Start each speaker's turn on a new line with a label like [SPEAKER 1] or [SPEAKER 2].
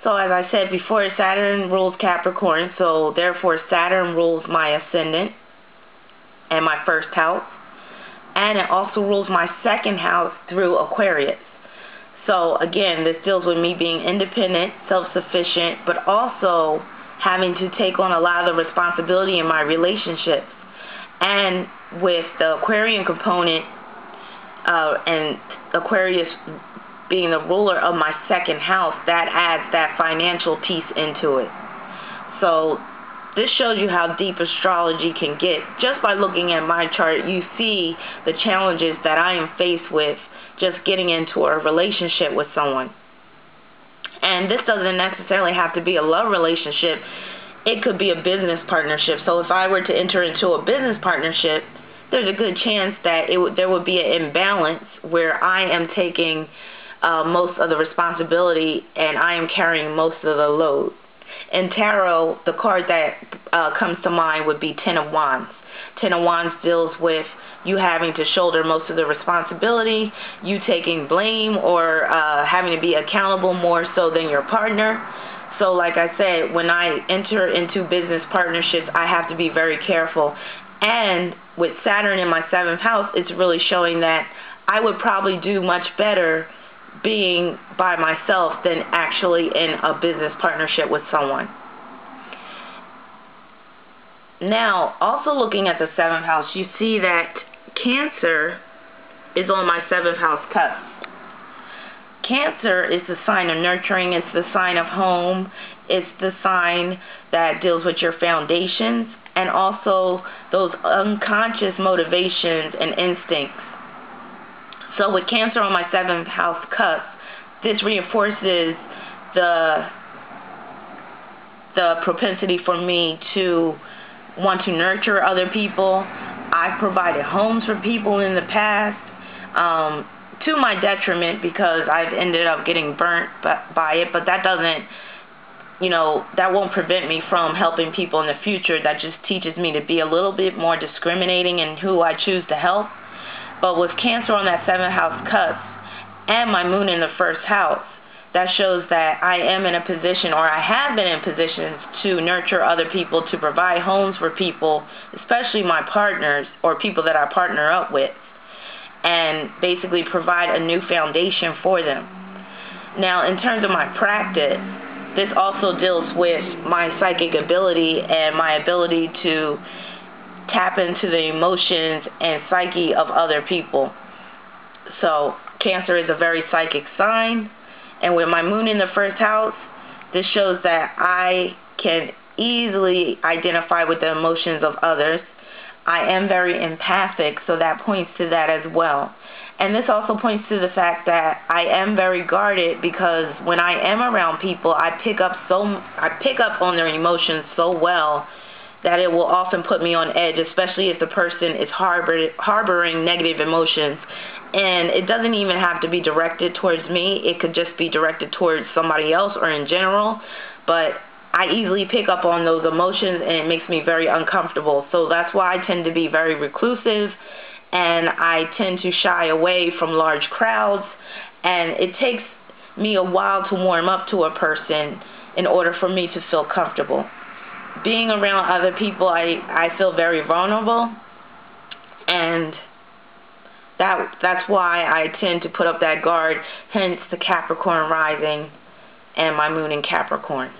[SPEAKER 1] So as I said before, Saturn rules Capricorn, so therefore Saturn rules my ascendant and my first house. And it also rules my second house through Aquarius. So again, this deals with me being independent, self-sufficient, but also having to take on a lot of the responsibility in my relationships. And with the Aquarian component, and Aquarius being the ruler of my second house, that adds that financial piece into it. So this shows you how deep astrology can get. Just by looking at my chart, you see the challenges that I am faced with just getting into a relationship with someone. And this doesn't necessarily have to be a love relationship. It could be a business partnership. So if I were to enter into a business partnership, there's a good chance that there would be an imbalance where I am taking most of the responsibility and I am carrying most of the load. In tarot, the card that comes to mind would be Ten of Wands. Ten of Wands deals with you having to shoulder most of the responsibility, you taking blame or having to be accountable more so than your partner. So like I said, when I enter into business partnerships, I have to be very careful. And with Saturn in my 7th house, it's really showing that I would probably do much better being by myself than actually in a business partnership with someone. Now, also looking at the 7th house, you see that Cancer is on my 7th house cusp. Cancer is the sign of nurturing. It's the sign of home. It's the sign that deals with your foundations and also those unconscious motivations and instincts. So with Cancer on my 7th house cusp, this reinforces the propensity for me to want to nurture other people. I've provided homes for people in the past, to my detriment because I've ended up getting burnt by it, but that doesn't, that won't prevent me from helping people in the future. That just teaches me to be a little bit more discriminating in who I choose to help. But with Cancer on that 7th house cusp and my moon in the 1st house, that shows that I am in a position, or I have been in positions, to nurture other people, to provide homes for people, especially my partners or people that I partner up with, and basically provide a new foundation for them. Now, in terms of my practice, this also deals with my psychic ability and my ability to tap into the emotions and psyche of other people. So Cancer is a very psychic sign, and with my moon in the 1st house, this shows that I can easily identify with the emotions of others. I am very empathic, so that points to that as well. And this also points to the fact that I am very guarded, because when I am around people, I pick up on their emotions so well that it will often put me on edge, especially if the person is harboring negative emotions. And it doesn't even have to be directed towards me. It could just be directed towards somebody else or in general. But I easily pick up on those emotions, and it makes me very uncomfortable. So that's why I tend to be very reclusive, and I tend to shy away from large crowds. And it takes me a while to warm up to a person in order for me to feel comfortable. Being around other people, I feel very vulnerable, and that's why I tend to put up that guard, hence the Capricorn rising and my moon in Capricorn.